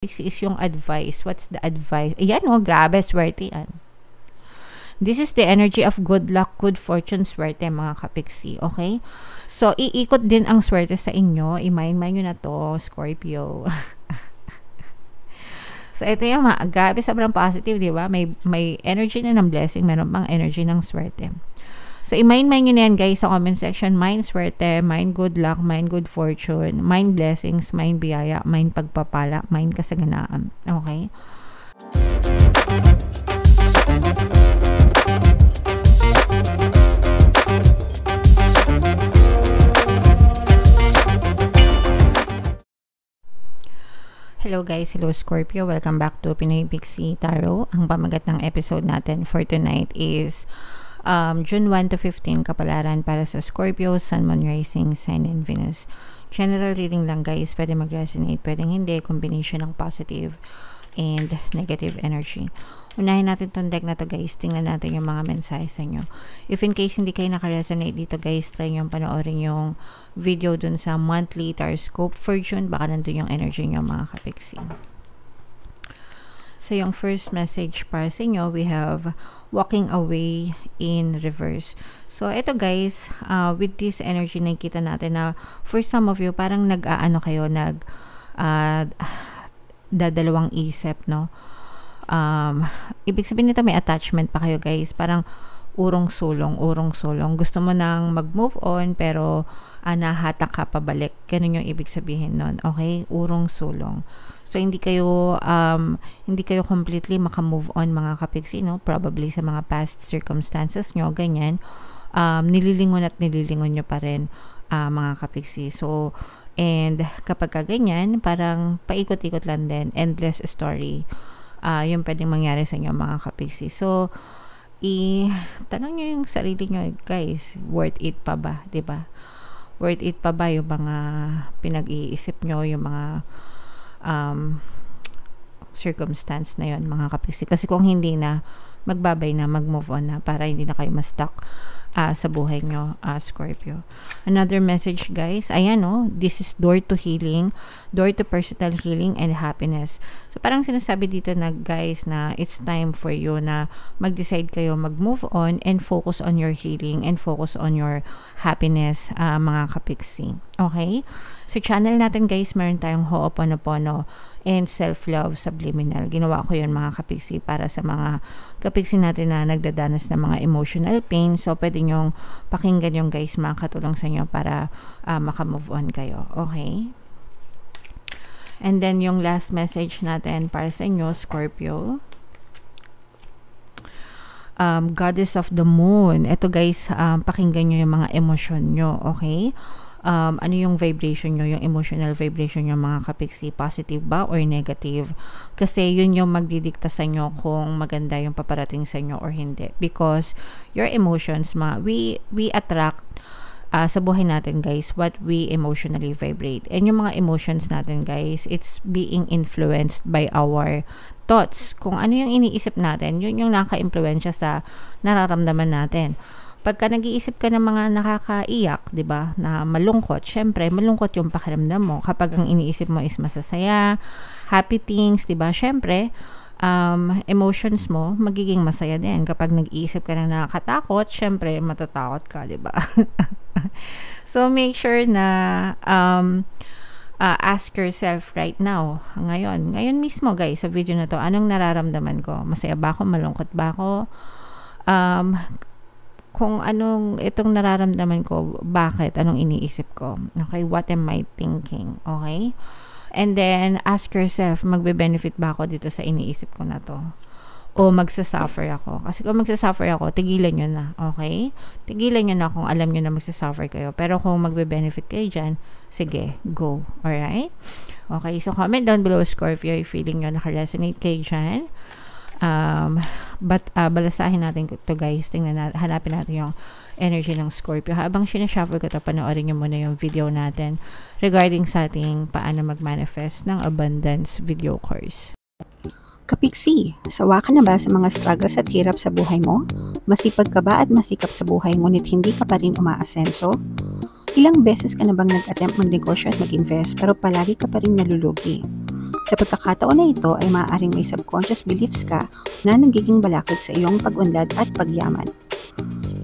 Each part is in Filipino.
is yung advice. What's the advice? Ayan o, grabe, swerte yan. This is the energy of good luck, good fortune, swerte mga kapiksi, okay? So, iikot din ang swerte sa inyo. I-mind nyo na to, Scorpio. So, ito yung grabe, sobrang positive, di ba? May energy na ng blessing, meron pang energy ng swerte. So, i-mind nyo na yan, guys, sa comment section. Mind swerte, mind good luck, mind good fortune, mind blessings, mind biyaya, mind pagpapala, mind kasaganaan. Okay? Hello guys, hello Scorpio. Welcome back to Pinoy Pixie Tarot. Ang pamagat ng episode natin for tonight is June 1 to 15 kapalaran para sa Scorpio, Sun, Moon, Rising, Sign, and Venus. General reading lang guys, pwede mag-resonate, pwedeng hindi, combination ng positive and negative energy. Unahin natin tong deck na to guys, tingnan natin yung mga mensahe sa inyo. If in case hindi kayo naka-resonate dito guys, try nyo panoorin yung video dun sa monthly horoscope for June, baka nandun yung energy nyo mga kapiksi. So, yung first message para sa inyo, we have walking away in reverse. So, ito guys, with this energy, nakikita natin na for some of you, parang nag-aano kayo, dadalawang isip, no? Ibig sabihin nito, may attachment pa kayo guys. Parang urong-sulong. Gusto mo nang mag-move on, pero nahatak ka pabalik. Ganun yung ibig sabihin nun. Okay? Urong-sulong. So, hindi kayo completely maka-move on mga kapiksi, no? Probably sa mga past circumstances nyo, ganyan. Nililingon nyo pa rin mga kapiksi. So, and kapag ganyan, parang paikot-ikot lang din. Endless story. Yung pwedeng mangyari sa inyo mga kapiksi. So, tanong nyo yung sarili nyo, guys, worth it pa ba? Diba? Worth it pa ba yung mga pinag-iisip nyo, yung mga circumstance na yon mga kapiksi? Kasi kung hindi na, magbabay na, mag-move on na para hindi na kayo ma-stuck sa buhay nyo, Scorpio. Another message guys, ayan this is door to healing, door to personal healing and happiness. So parang sinasabi dito na guys na it's time for you na mag-decide kayo, mag-move on and focus on your healing and focus on your happiness mga kapiksi. Okay? So channel natin guys, meron tayong Ho'oponopono and self-love subliminal. Ginawa ko yun mga kapiksi para sa mga kapiksi natin na nagdadanas ng mga emotional pain. So pwede nyong pakinggan yung guys, makakatulong sa inyo para maka-move on kayo. Okay? And then yung last message natin para sa inyo, Scorpio. Goddess of the Moon. Ito guys, pakinggan nyo yung mga emosyon nyo. Okay? Ano yung vibration nyo, yung emotional vibration nyo mga kapiksi, positive ba or negative? Kasi yun yung magdidikta sa inyo kung maganda yung paparating sa inyo or hindi, because your emotions, we attract sa buhay natin guys what we emotionally vibrate, and yung mga emotions natin guys, it's being influenced by our thoughts. Kung ano yung iniisip natin, yun yung naka-impluwensya sa nararamdaman natin. Pagka nag-iisip ka ng mga nakakaiyak, 'di ba? Na malungkot, syempre malungkot yung pakiramdam mo. Kapag ang iniisip mo is masasaya, happy things, 'di ba? Syempre, emotions mo magiging masaya din. Kapag nag-iisip ka ng nakakatakot, syempre matatakot ka, 'di ba? So make sure na ask yourself right now, ngayon mismo guys, sa video na to, anong nararamdaman ko? Masaya ba ako? Malungkot ba ako? Kung anong itong nararamdaman ko, bakit, anong iniisip ko, okay, what am I thinking, okay? And then ask yourself, magbe-benefit ba ako dito sa iniisip ko na to, o magsasuffer ako? Kasi kung magsasuffer ako, tigilan nyo na, okay? Tigilan nyo na kung alam nyo na magsasuffer kayo. Pero kung magbe-benefit kayo dyan, sige, go, alright? Okay, so comment down below, Scorpio, if feeling nyo naka-resonate kayo dyan. Balasahin natin to guys. Hanapin natin yung energy ng Scorpio. Habang sinashuffle ko ito, panoorin nyo muna yung video natin regarding sa ating paano mag-manifest ng abundance video course. Kapiksi, sawa ka na ba sa mga struggles at hirap sa buhay mo? Masipag ka ba at masikap sa buhay ngunit hindi ka pa rin umaasenso? Ilang beses ka na bang nag-attempt mag-negosyo at mag-invest pero palagi ka pa rin nalulugi? Sa pagkakataon na ito ay maaaring may subconscious beliefs ka na nagiging balakid sa iyong pag-unlad at pagyaman.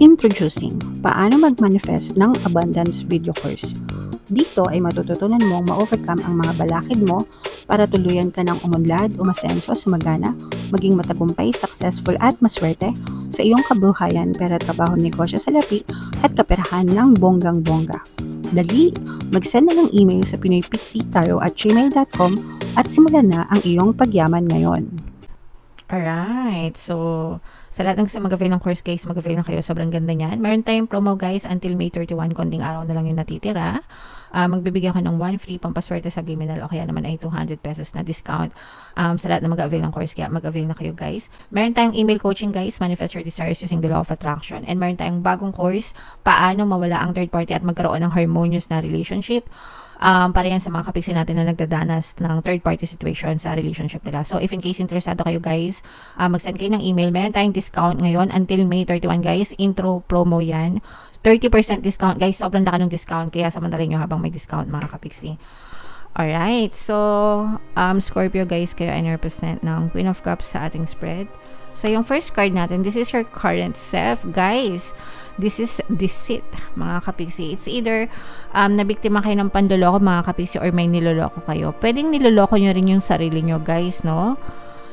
Introducing, paano mag-manifest ng abundance video course. Dito ay matututunan mong ma-overcome ang mga balakid mo para tuluyan ka ng umunlad, umasenso, sumagana, maging matagumpay, successful at maswerte sa iyong kabuhayan, pera, trabaho, negosyo, salapi at kaperahan ng bonggang-bongga. Dali, mag-send na ng email sa pinoypixie@gmail.com at simulan na ang iyong pagyaman ngayon. Alright, so sa lahat ng gusto mag-avail ng course guys, mag-avail na kayo, sobrang ganda niyan. Meron tayong promo guys until May 31, konting araw na lang yung natitira. Magbibigyan ko ng 1 free pampaswerte sa Biminal o kaya naman ay 200 pesos na discount sa lahat na mag-avail ng course, kaya mag-avail na kayo guys. Meron tayong email coaching guys, manifest your desires using the law of attraction, and meron tayong bagong course, paano mawala ang third party at magkaroon ng harmonious na relationship. Para yan sa mga kapiksi natin na nagdadanas ng third party situation sa relationship nila. So if in case interesado kayo guys, mag-send kayo ng email. Meron tayong discount ngayon until May 31 guys. Intro promo yan. 30% discount guys. Sobrang laki ng discount, kaya samantalin nyo habang may discount mga kapiksi. Alright, so Scorpio guys, kayo ay represent ng Queen of Cups sa ating spread. So yung first card natin, this is your current self guys. This is deceit mga kapiksi. It's either nabiktima kayo ng panloloko mga kapiksi or may niloloko kayo. Pwedeng niloloko nyo rin yung sarili nyo guys, no?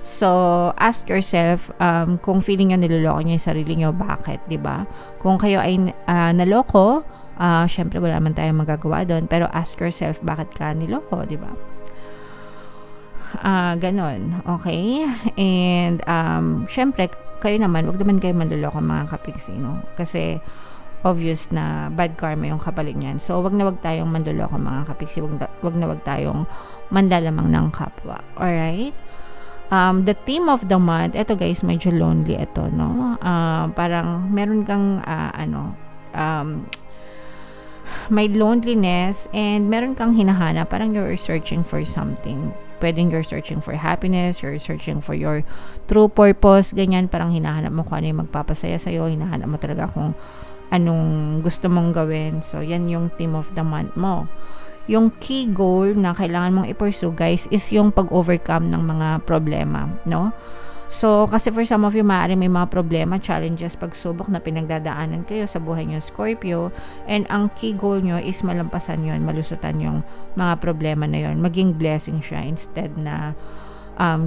So ask yourself kung feeling nyo niloloko nyo yung sarili nyo, bakit, diba? Kung kayo ay naloko, syempre wala naman tayong magagawa doon, pero ask yourself bakit ka niloko, diba? Ganon, okay? And syempre kayo naman, wag naman kayo manloloko mga kapiksi, no? Kasi obvious na bad karma yung kapalit niyan. So wag na wag tayong manloloko mga kapiksi, wag na wag tayong manlalamang ng kapwa. Alright? The theme of the month, eto guys, medyo lonely ito, no? Parang meron kang may loneliness and meron kang hinahanap, parang you're searching for something. Pwedeng you're searching for happiness, you're searching for your true purpose, ganyan, parang hinahanap mo kung ano yung magpapasaya sa'yo, hinahanap mo talaga kung anong gusto mong gawin. So yan yung theme of the month mo. Yung key goal na kailangan mong i-pursue guys is yung pag-overcome ng mga problema, no? So, kasi for some of you, maaari may mga problema, challenges, pagsubok na pinagdadaanan kayo sa buhay nyo, Scorpio. And ang key goal nyo is malampasan yon, malusutan yung mga problema na yon, maging blessing siya instead na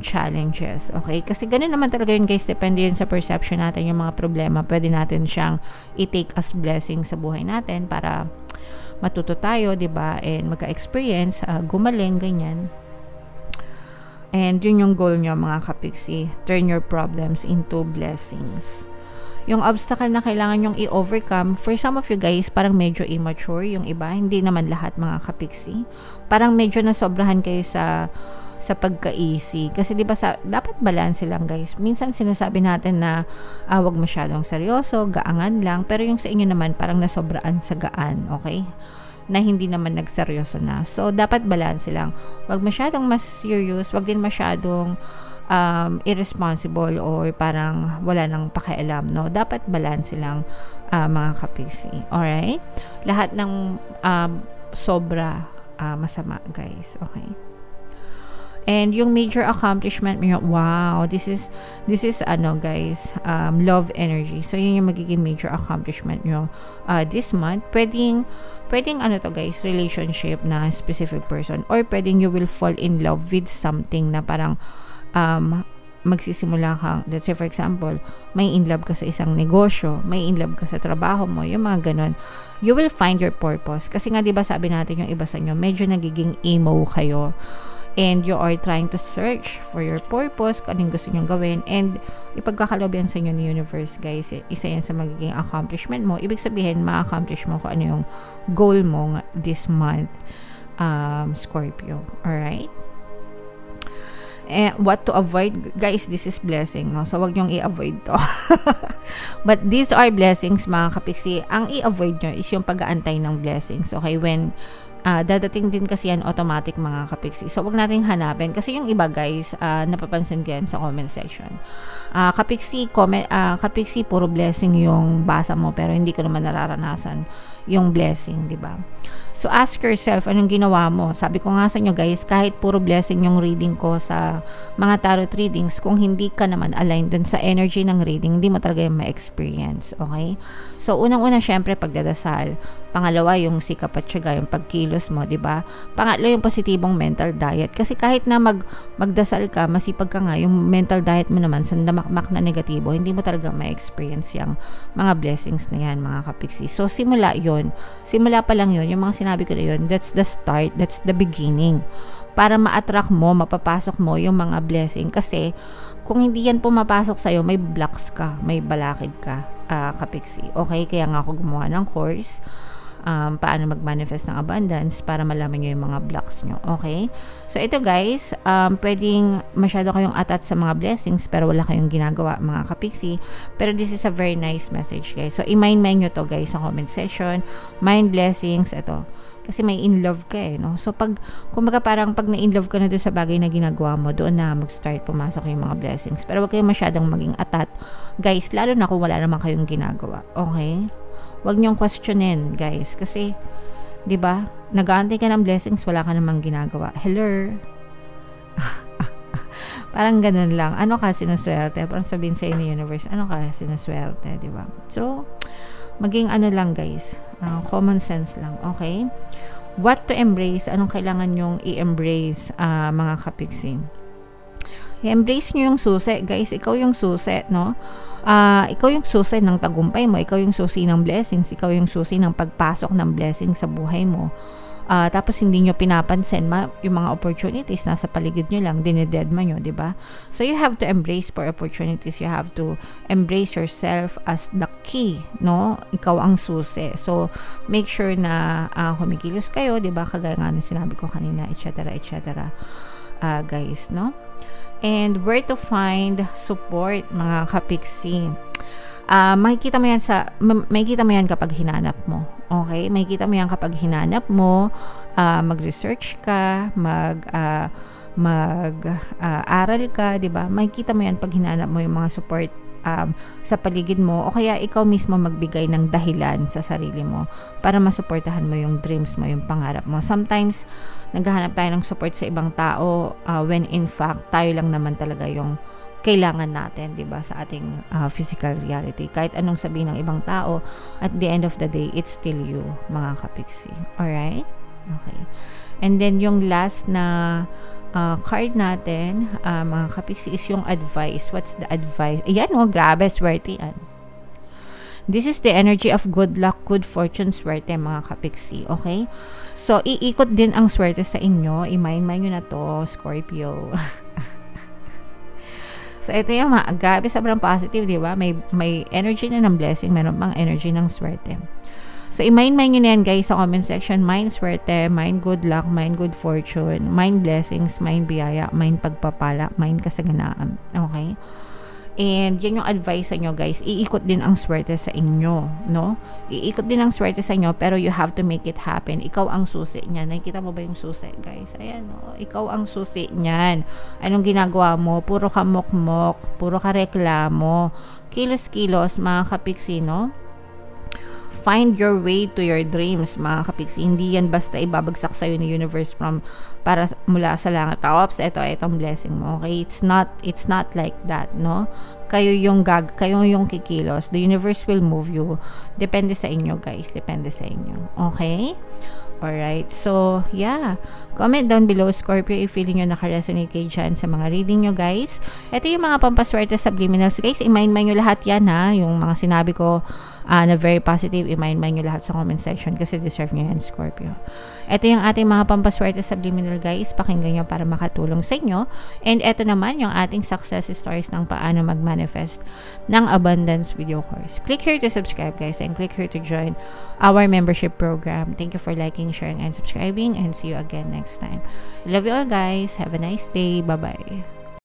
challenges. Okay? Kasi ganun naman talaga yun guys, depende yun sa perception natin yung mga problema. Pwede natin siyang i-take as blessing sa buhay natin para matuto tayo, diba? And magka-experience, gumaling, ganyan. And yun yung goal nyo mga kapiksi. Turn your problems into blessings. Yung obstacle na kailangan nyong i-overcome, for some of you guys, parang medyo immature yung iba. Hindi naman lahat mga kapiksi. Parang medyo nasobrahan kayo sa pagka-easy. Kasi diba dapat balance lang guys. Minsan sinasabi natin na wag masyadong seryoso, gaangan lang. Pero yung sa inyo naman, parang nasobraan sa gaan. Okay? Na hindi naman nagseryoso na. So, dapat balance lang. Wag masyadong mas serious, wag din masyadong irresponsible or parang wala nang pakialam, no? Dapat balance lang mga kapiksi. Alright? Lahat ng sobra masama, guys. Okay? And yung major accomplishment mo, wow, this is guys, love energy. So yun yung magiging major accomplishment nyo this month. Pwedeng to guys, relationship na specific person, or pwedeng you will fall in love with something na parang magsisimula kang, let's say for example, may in love ka sa isang negosyo, may in love ka sa trabaho mo, yung mga ganun. You will find your purpose. Kasi nga diba sabi natin yung iba sa inyo, medyo nagiging emo kayo. And you are trying to search for your purpose, kung anong gusto nyong gawin, and ipagkakalob yan sa inyo ni universe guys, isa yan sa magiging accomplishment mo. Ibig sabihin, ma-accomplish mo kung ano yung goal mo this month, Scorpio. Alright? What to avoid, guys, this is blessing, no? So wag nyong i-avoid to. But these are blessings mga kapiksi. Ang i-avoid nyo is yung pag-aantay ng blessings. Okay, when dadating din kasi yan automatic mga kapiksi. So, wag nating hanapin. Kasi yung iba guys, napapansin ko yan sa comment section. Kapiksi, puro blessing yung basa mo, pero hindi ko naman nararanasan yung blessing, di ba? So, ask yourself, anong ginawa mo? Sabi ko nga sa inyo guys, kahit puro blessing yung reading ko sa mga tarot readings, kung hindi ka naman aligned dun sa energy ng reading, hindi mo talaga yung ma-experience, okay? So, unang-una, syempre, pagdadasal. Pangalawa, yung sikap at syaga, yung pagkilos mo, di ba? Pangatlo, yung positibong mental diet. Kasi kahit na magdasal ka, masipag ka nga, yung mental diet mo naman, sandamakmak na negatibo, hindi mo talaga ma-experience yung mga blessings na yan, mga kapiksi. So, simula pa lang yun, yung mga sinabi ko na yun, that's the start, that's the beginning. Para ma-attract mo, mapapasok mo yung mga blessing. Kasi, kung hindi yan pumapasok sa'yo, may blocks ka, may balakid ka, kapiksi. Okay, kaya nga ako gumawa ng course, paano mag-manifest ng abundance para malaman nyo yung mga blocks nyo. Okay? So, ito guys, pwedeng masyado kayong atat sa mga blessings pero wala kayong ginagawa, mga kapiksi. Pero this is a very nice message, guys. So, i-mind nyo to, guys, sa comment section. Mind blessings, ito. Kasi may in love ka no? So, kumbaga parang pag na-in love ka na doon sa bagay na ginagawa mo, doon na mag-start pumasok yung mga blessings. Pero wag kayong masyadong maging atat, guys, lalo na kung wala naman kayong ginagawa. Okay? Wag niyong questionin, guys. Kasi, di ba, nag-aantay ka ng blessings, wala ka namang ginagawa. Hello? Parang ganun lang. Ano ka sinuswerte? Parang sabihin sa'yo ni universe, ano ka sinuswerte, di ba? So, maging ano lang, guys. Common sense lang. Okay? What to embrace? Anong kailangan nyong i-embrace, mga kapiksi? I-embrace nyo yung susi. Guys, ikaw yung susi, no? Ikaw yung susi ng tagumpay mo. Ikaw yung susi ng blessings. Ikaw yung susi ng pagpasok ng blessings sa buhay mo. Tapos hindi nyo pinapansin yung mga opportunities nasa paligid nyo lang, dinededma nyo, di ba? So you have to embrace for opportunities. You have to embrace yourself as the key, no? Ikaw ang susi. So make sure na kumikilos kayo, di ba? Kagaya nga nung sinabi ko kanina, etc. Guys, no? And where to find support, mga kapiksi. Makikita mo yan kapag hinanap mo. Okay? Makikita mo yan kapag hinanap mo, mag-research ka, mag-aral ka, 'di ba? Makikita mo yan pag hinanap mo yung mga support sa paligid mo, o kaya ikaw mismo magbigay ng dahilan sa sarili mo para masuportahan mo yung dreams mo, yung pangarap mo. Sometimes naghahanap tayo ng support sa ibang tao when in fact tayo lang naman talaga yung kailangan natin, 'di ba, sa ating physical reality. Kahit anong sabihin ng ibang tao, at the end of the day, it's still you, mga kapiksi. Alright? Okay. And then yung last na card natin, mga kapiksi, is yung advice. What's the advice? Ayan, grabe, swerte yan. This is the energy of good luck, good fortune, swerte, mga kapiksi. Okay? So, iikot din ang swerte sa inyo. I-mind nyo na to, Scorpio. So, ito yung grabe, sobrang positive, di ba? May energy na ng blessing, meron pang energy ng swerte. So, i-mind nyo na yan, guys, sa comment section. Mind swerte, mind good luck, mind good fortune, mind blessings, mind biyaya, mind pagpapala, mind kasaganaan. Okay? And yan yung advice sa inyo, guys. Iikot din ang swerte sa inyo, no? Iikot din ang swerte sa inyo, pero you have to make it happen. Ikaw ang susi niyan. Nakikita mo ba yung susi, guys? Ayan, no? Ikaw ang susi niyan. Anong ginagawa mo? Puro ka mokmok, puro ka reklamo, kilos-kilos, mga kapiksi, no? Find your way to your dreams, mga kapiksi. Hindi yan basta ibabagsak sa'yo ni universe para mula sa langit. Ops, itong blessing mo. Okay? It's not like that, no? Kayo yung kikilos. The universe will move you. Depende sa inyo, guys. Depende sa inyo. Okay? Alright, so, yeah. Comment down below, Scorpio, if feeling nyo nakaresonate kayo dyan sa mga reading nyo, guys. Ito yung mga pampaswerte subliminals, guys. I-mind nyo lahat yan, ha. Yung mga sinabi ko na very positive, i-mind nyo lahat sa comment section kasi deserve nyo yan, Scorpio. Ito yung ating mga pampaswerte subliminal, guys. Pakinggan nyo para makatulong sa inyo. And ito naman yung ating success stories ng paano mag-manifest ng abundance video course. Click here to subscribe, guys, and click here to join our membership program. Thank you for liking, sharing, and subscribing, and see you again next time. Love you all, guys. Have a nice day. Bye-bye.